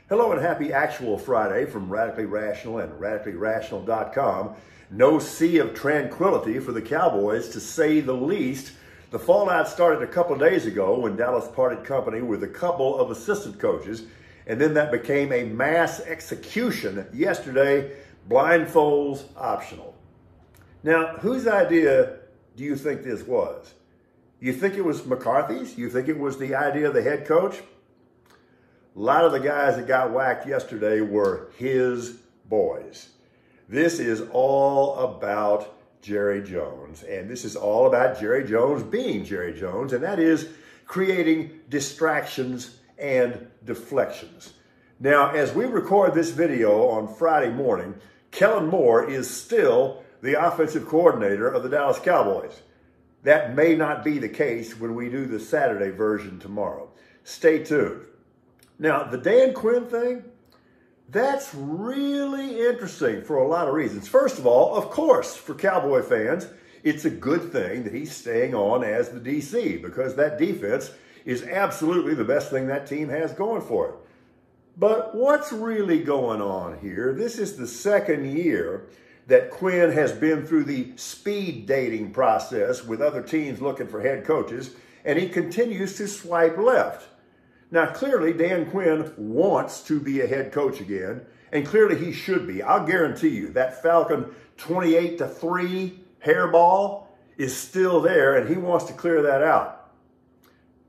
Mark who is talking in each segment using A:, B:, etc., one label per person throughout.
A: Hello and happy Actual Friday from Radically Rational and RadicallyRational.com. No sea of tranquility for the Cowboys, to say the least. The fallout started a couple of days ago when Dallas parted company with a couple of assistant coaches, and then that became a mass execution yesterday, blindfolds optional. Now, whose idea do you think this was? You think it was McCarthy's? You think it was the idea of the head coach? A lot of the guys that got whacked yesterday were his boys. This is all about Jerry Jones, and this is all about Jerry Jones being Jerry Jones, and that is creating distractions and deflections. Now, as we record this video on Friday morning, Kellen Moore is still the offensive coordinator of the Dallas Cowboys. That may not be the case when we do the Saturday version tomorrow. Stay tuned. Now, the Dan Quinn thing, that's really interesting for a lot of reasons. First of all, of course, for Cowboy fans, it's a good thing that he's staying on as the DC, because that defense is absolutely the best thing that team has going for it. But what's really going on here? This is the second year that Quinn has been through the speed dating process with other teams looking for head coaches, and he continues to swipe left. Now, clearly, Dan Quinn wants to be a head coach again, and clearly he should be. I'll guarantee you that Falcon 28-3 hairball is still there, and he wants to clear that out.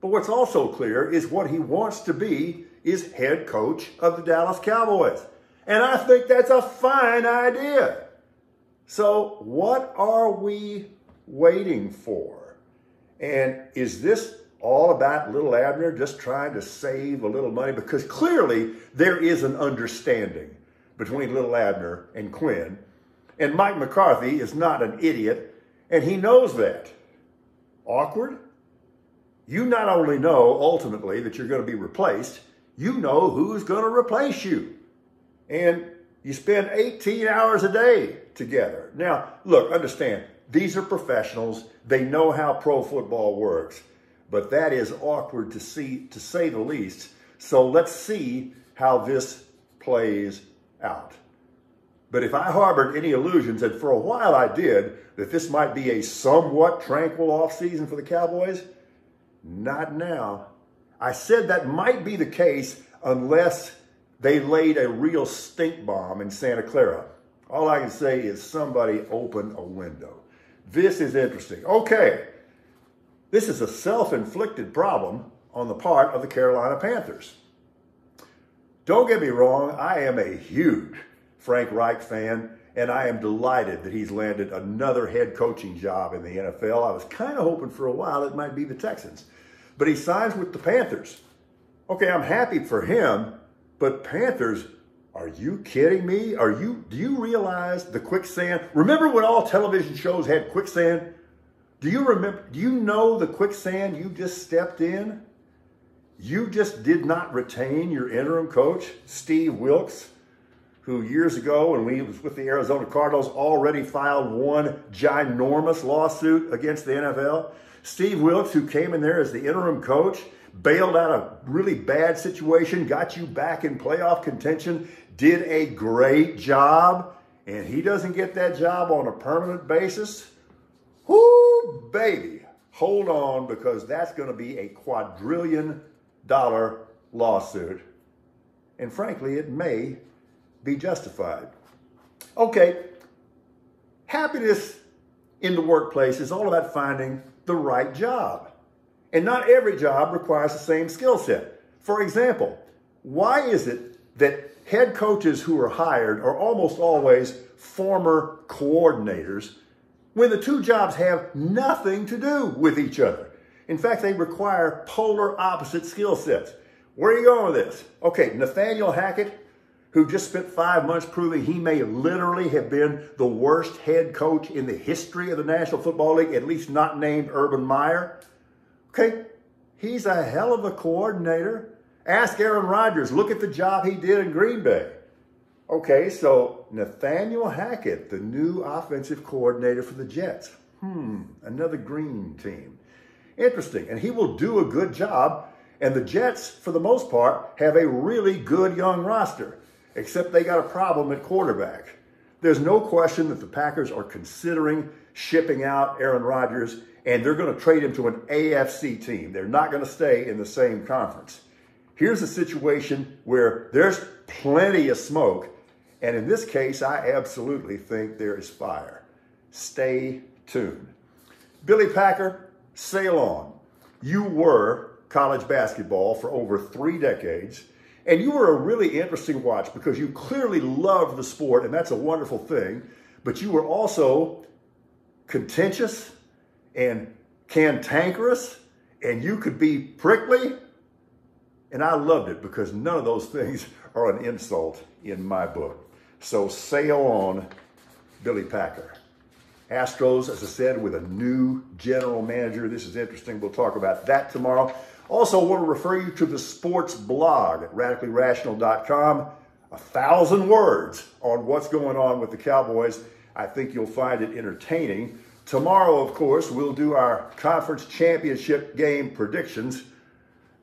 A: But what's also clear is what he wants to be is head coach of the Dallas Cowboys. And I think that's a fine idea. So what are we waiting for? And is this all about little Abner just trying to save a little money? Because clearly there is an understanding between little Abner and Quinn. And Mike McCarthy is not an idiot, and he knows that. Awkward? You not only know ultimately that you're going to be replaced, you know who's going to replace you. And you spend 18 hours a day together. Now, look, understand, these are professionals. They know how pro football works. But that is awkward to see, to say the least. So let's see how this plays out. But if I harbored any illusions, and for a while I did, that this might be a somewhat tranquil offseason for the Cowboys, not now. I said that might be the case unless they laid a real stink bomb in Santa Clara. All I can say is somebody open a window. This is interesting. Okay. This is a self-inflicted problem on the part of the Carolina Panthers. Don't get me wrong, I am a huge Frank Reich fan, and I am delighted that he's landed another head coaching job in the NFL. I was kind of hoping for a while it might be the Texans, but he signs with the Panthers. Okay, I'm happy for him, but Panthers, are you kidding me? Do you realize the quicksand? Remember when all television shows had quicksand? Do you know the quicksand you just stepped in? You just did not retain your interim coach, Steve Wilkes, who years ago when he was with the Arizona Cardinals already filed one ginormous lawsuit against the NFL. Steve Wilkes, who came in there as the interim coach, bailed out a really bad situation, got you back in playoff contention, did a great job, and he doesn't get that job on a permanent basis. Whoo, baby, hold on, because that's going to be a quadrillion-dollar lawsuit. And frankly, it may be justified. Okay, happiness in the workplace is all about finding the right job. And not every job requires the same skill set. For example, why is it that head coaches who are hired are almost always former coordinators when the two jobs have nothing to do with each other? In fact, they require polar opposite skill sets. Where are you going with this? Okay, Nathaniel Hackett, who just spent 5 months proving he may literally have been the worst head coach in the history of the National Football League, at least not named Urban Meyer. Okay, he's a hell of a coordinator. Ask Aaron Rodgers. Look at the job he did in Green Bay. Okay, so Nathaniel Hackett, the new offensive coordinator for the Jets. Another green team. Interesting. And he will do a good job And the Jets, for the most part, have a really good young roster, except they got a problem at quarterback. There's no question that the Packers are considering shipping out Aaron Rodgers, and they're going to trade him to an AFC team. They're not going to stay in the same conference. Here's a situation where there's plenty of smoke, and in this case, I absolutely think there is fire. Stay tuned. Billy Packer, sail on. You were college basketball for over 3 decades, and you were a really interesting watch because you clearly loved the sport, and that's a wonderful thing, but you were also contentious and cantankerous, and you could be prickly, and I loved it because none of those things are an insult in my book. So sail on, Billy Packer. Astros, as I said, with a new general manager. This is interesting. We'll talk about that tomorrow. Also, want to refer you to the sports blog at radicallyrational.com. 1,000 words on what's going on with the Cowboys. I think you'll find it entertaining. Tomorrow, of course, we'll do our conference championship game predictions.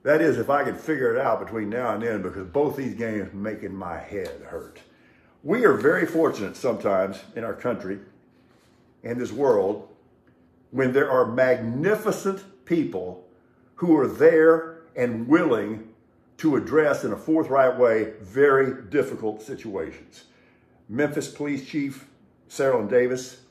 A: That is, if I can figure it out between now and then, because both these games are making my head hurt. We are very fortunate sometimes in our country and this world when there are magnificent people who are there and willing to address in a forthright way very difficult situations. Memphis Police Chief Sarah Davis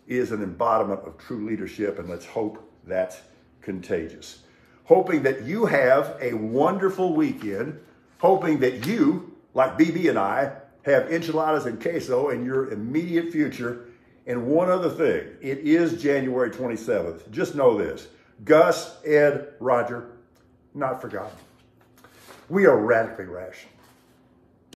A: is an embodiment of true leadership, and let's hope that's contagious. Hoping that you have a wonderful weekend, hoping that you, like BB and I, have enchiladas and queso in your immediate future. And one other thing, it is January 27th. Just know this, Gus, Ed, Roger, not forgotten. We are radically rational.